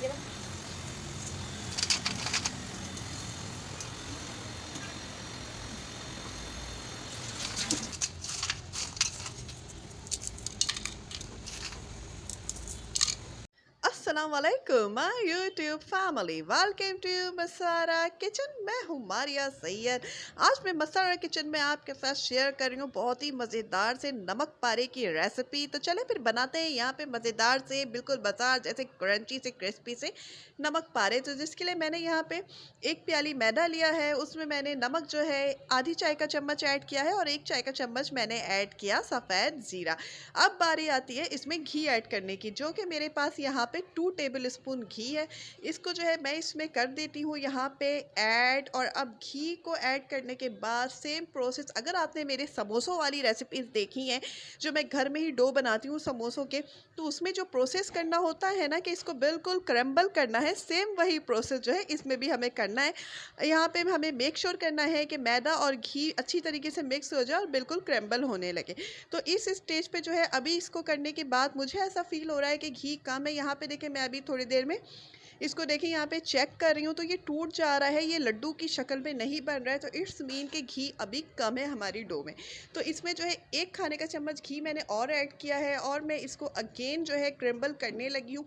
लीजिए ना। अस्सलाम वालेकुम my YouTube family, welcome to मसारा किचन। मैं हूँ मारिया सैयद। आज मैं मसारा किचन में आपके साथ शेयर कर रही हूँ बहुत ही मज़ेदार से नमक पारे की रेसिपी। तो चले फिर बनाते हैं यहाँ पे मज़ेदार से बिल्कुल बाजार जैसे क्रंची से क्रिस्पी से नमक पारे। तो जिसके लिए मैंने यहाँ पे एक प्याली मैदा लिया है, उसमें मैंने नमक जो है आधी चाय का चम्मच ऐड किया है और एक चाय का चम्मच मैंने ऐड किया सफ़ेद ज़ीरा। अब बारी आती है इसमें घी ऐड करने की, जो कि मेरे पास यहाँ पे 2 टेबल स्पून घी है। इसको जो है मैं इसमें कर देती हूँ यहाँ पे ऐड। और अब घी को ऐड करने के बाद सेम प्रोसेस, अगर आपने मेरे समोसों वाली रेसिपीज़ देखी हैं जो मैं घर में ही डो बनाती हूँ समोसों के, तो उसमें जो प्रोसेस करना होता है ना कि इसको बिल्कुल क्रम्बल करना है, सेम वही प्रोसेस जो है इसमें भी हमें करना है। यहाँ पे हमें मेक श्योर करना है कि मैदा और घी अच्छी तरीके से मिक्स हो जाए और बिल्कुल क्रम्बल होने लगे। तो इस स्टेज पे जो है अभी इसको करने के बाद मुझे ऐसा फील हो रहा है कि घी कम है। यहाँ पे देखिए मैं अभी थोड़ी देर में इसको देखिए यहाँ पे चेक कर रही हूँ तो ये टूट जा रहा है, ये लड्डू की शक्ल में नहीं बन रहा है। तो इट्स मीन कि घी अभी कम है हमारी डो में। तो इसमें जो है 1 खाने का चम्मच घी मैंने और ऐड किया है और मैं इसको अगेन जो है क्रम्बल करने लगी हूँ।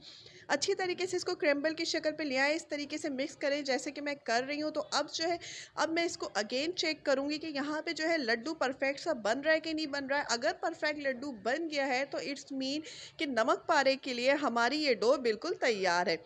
अच्छी तरीके से इसको क्रम्बल की शक्ल पे ले आए, इस तरीके से मिक्स करें जैसे कि मैं कर रही हूँ। तो अब जो है अब मैं इसको अगेन चेक करूँगी कि यहाँ पे जो है लड्डू परफेक्ट सा बन रहा है कि नहीं बन रहा है। अगर परफेक्ट लड्डू बन गया है तो इट्स मीन कि नमक पारे के लिए हमारी ये डो बिल्कुल तैयार है।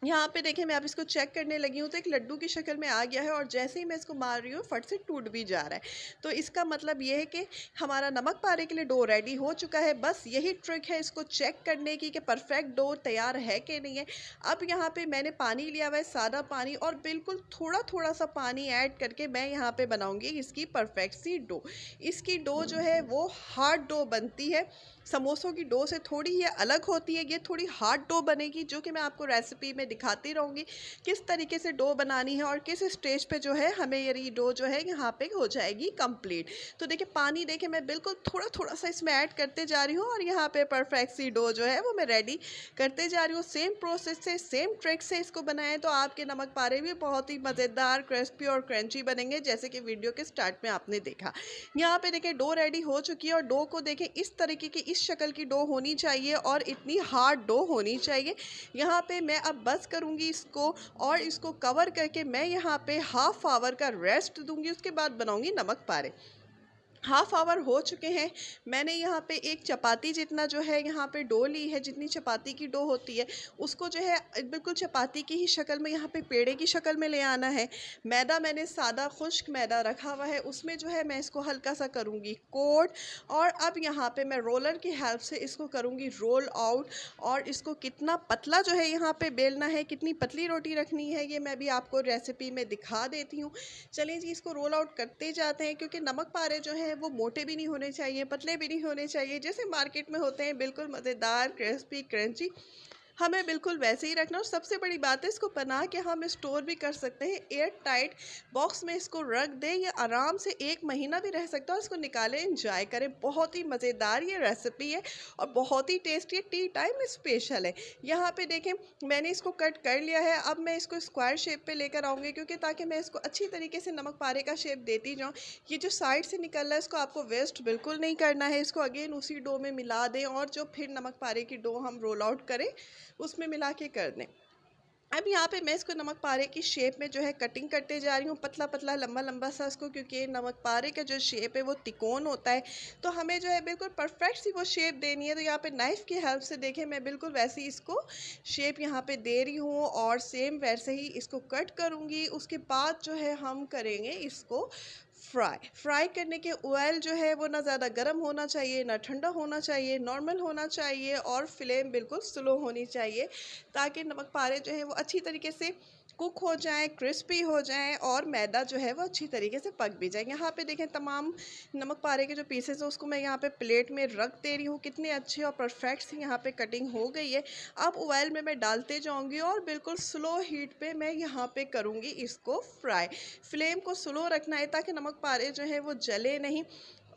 यहाँ पे देखिए मैं अब इसको चेक करने लगी हूँ तो एक लड्डू की शक्ल में आ गया है और जैसे ही मैं इसको मार रही हूँ फट से टूट भी जा रहा है। तो इसका मतलब ये है कि हमारा नमक पारे के लिए डो रेडी हो चुका है। बस यही ट्रिक है इसको चेक करने की कि परफेक्ट डो तैयार है कि नहीं है। अब यहाँ पे मैंने पानी लिया हुआ है, सादा पानी, और बिल्कुल थोड़ा थोड़ा सा पानी ऐड करके मैं यहाँ पे बनाऊँगी इसकी परफेक्ट सी डो। इसकी डो जो है वो हार्ड डो बनती है, समोसों की डो से थोड़ी ये अलग होती है। ये थोड़ी हार्ड डो बनेगी जो कि मैं आपको रेसिपी में दिखाती रहूँगी किस तरीके से डो बनानी है और किस स्टेज पे जो है हमें ये डो जो है यहाँ पे हो जाएगी कंप्लीट। तो देखिए पानी देखिए मैं बिल्कुल थोड़ा थोड़ा सा इसमें ऐड करते जा रही हूँ और यहाँ पे परफेक्ट सी डो जो है वो मैं रेडी करते जा रही हूँ। सेम प्रोसेस से सेम ट्रिक से इसको बनाएं तो आपके नमक पारे भी बहुत ही मज़ेदार क्रिस्पी और क्रंची बनेंगे जैसे कि वीडियो के स्टार्ट में आपने देखा। यहाँ पे देखिए डो रेडी हो चुकी है और डो को देखें इस तरीके की इस शक्ल की डो होनी चाहिए और इतनी हार्ड डो होनी चाहिए। यहाँ पे मैं अब बस करूँगी इसको और इसको कवर करके मैं यहाँ पे हाफ आवर का रेस्ट दूंगी, उसके बाद बनाऊंगी नमक पारे। हाफ आवर हो चुके हैं। मैंने यहाँ पे एक चपाती जितना जो है यहाँ पे डो ली है, जितनी चपाती की डो होती है उसको जो है बिल्कुल चपाती की ही शक्ल में यहाँ पे पेड़े की शक्ल में ले आना है। मैदा मैंने सादा खुश्क मैदा रखा हुआ है, उसमें जो है मैं इसको हल्का सा करूँगी कोट। और अब यहाँ पे मैं रोलर की हेल्प से इसको करूँगी रोल आउट। और इसको कितना पतला जो है यहाँ पे बेलना है, कितनी पतली रोटी रखनी है, ये मैं भी आपको रेसिपी में दिखा देती हूँ। चलिए जी इसको रोल आउट करते जाते हैं, क्योंकि नमक पारे जो है वो मोटे भी नहीं होने चाहिए, पतले भी नहीं होने चाहिए, जैसे मार्केट में होते हैं बिल्कुल मज़ेदार क्रिस्पी क्रंची, हमें बिल्कुल वैसे ही रखना। और सबसे बड़ी बात है इसको बना के हम स्टोर भी कर सकते हैं, एयर टाइट बॉक्स में इसको रख दें, ये आराम से 1 महीना भी रह सकता है। और इसको निकालें, एंजॉय करें। बहुत ही मज़ेदार ये रेसिपी है और बहुत ही टेस्टी है, टी टाइम स्पेशल है। यहाँ पे देखें मैंने इसको कट कर लिया है। अब मैं इसको स्क्वायर शेप पे लेकर आऊँगी, क्योंकि ताकि मैं इसको अच्छी तरीके से नमक पारे का शेप देती जाऊँ। ये जो साइड से निकल रहा है इसको आपको वेस्ट बिल्कुल नहीं करना है, इसको अगेन उसी डो में मिला दें और जो फिर नमक पारे की डो हम रोल आउट करें उसमें मिला के कर दें। अब यहाँ पे मैं इसको नमक पारे की शेप में जो है कटिंग करते जा रही हूँ, पतला पतला लंबा लंबा सा इसको, क्योंकि नमक पारे का जो शेप है वो तिकोन होता है। तो हमें जो है बिल्कुल परफेक्ट सी वो शेप देनी है। तो यहाँ पे नाइफ़ की हेल्प से देखें मैं बिल्कुल वैसे ही इसको शेप यहाँ पे दे रही हूँ और सेम वैसे ही इसको कट करूँगी। उसके बाद जो है हम करेंगे इसको फ्राई करने के ऑयल जो है वो ना ज़्यादा गर्म होना चाहिए ना ठंडा होना चाहिए, नॉर्मल होना चाहिए और फ्लेम बिल्कुल स्लो होनी चाहिए, ताकि नमक पारे जो है वो अच्छी तरीके से कुक हो जाएं, क्रिस्पी हो जाएं और मैदा जो है वो अच्छी तरीके से पक भी जाए। यहाँ पे देखें तमाम नमक पारे के जो पीसेस है उसको मैं यहाँ पे प्लेट में रख दे रही हूँ, कितने अच्छे और परफेक्ट से यहाँ पे कटिंग हो गई है। अब ऑयल में मैं डालते जाऊँगी और बिल्कुल स्लो हीट पे मैं यहाँ पे करूँगी इसको फ्राई। फ्लेम को स्लो रखना है ताकि नमक पारे जो है वो जले नहीं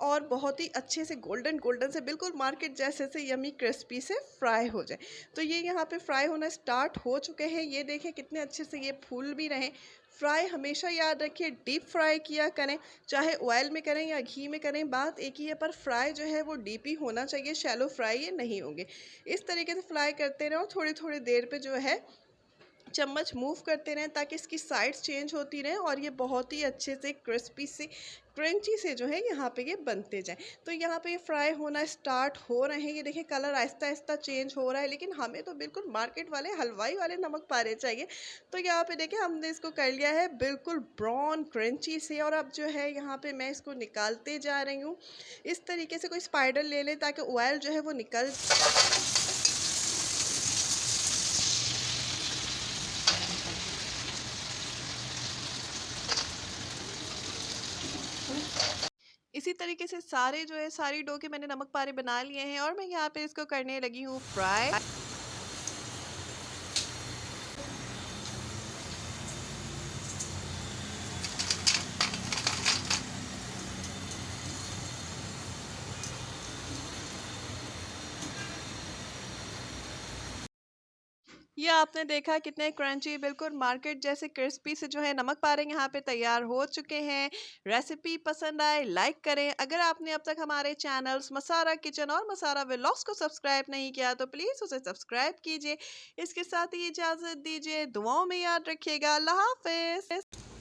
और बहुत ही अच्छे से गोल्डन गोल्डन से बिल्कुल मार्केट जैसे से यमी क्रिस्पी से फ्राई हो जाए। तो ये यहाँ पे फ्राई होना स्टार्ट हो चुके हैं। ये देखें कितने अच्छे से ये फूल भी रहे। फ्राई हमेशा याद रखिए डीप फ्राई किया करें, चाहे ऑयल में करें या घी में करें, बात एक ही है, पर फ्राई जो है वो डीप ही होना चाहिए, शैलो फ्राई ये नहीं होंगे। इस तरीके से फ्राई करते रहो, थोड़ी थोड़ी देर पे जो है चम्मच मूव करते रहें ताकि इसकी साइड्स चेंज होती रहें और ये बहुत ही अच्छे से क्रिस्पी से क्रंची से जो है यहाँ पे ये बनते जाएं। तो यहाँ पे ये फ्राई होना स्टार्ट हो रहे हैं। ये देखिए कलर आहिस्ता आहिस्ता चेंज हो रहा है, लेकिन हमें तो बिल्कुल मार्केट वाले हलवाई वाले नमक पारे चाहिए। तो यहाँ पे देखिए हमने इसको कर लिया है बिल्कुल ब्राउन क्रंची से, और अब जो है यहाँ पे मैं इसको निकालते जा रही हूँ। इस तरीके से कोई स्पाइडर ले लें ताकि ऑयल जो है वो निकल। इसी तरीके से सारे जो है सारी डो के मैंने नमक पारे बना लिए हैं और मैं यहाँ पे इसको करने लगी हूँ फ्राई। ये आपने देखा कितने क्रंची बिल्कुल मार्केट जैसे क्रिस्पी से जो है नमक पारे यहाँ पे तैयार हो चुके हैं। रेसिपी पसंद आए लाइक करें। अगर आपने अब तक हमारे चैनल्स मसारा किचन और मसारा व्लॉग्स को सब्सक्राइब नहीं किया तो प्लीज़ उसे सब्सक्राइब कीजिए। इसके साथ ही इजाज़त दीजिए, दुआओं में याद रखिएगा। अल्लाह हाफिज़।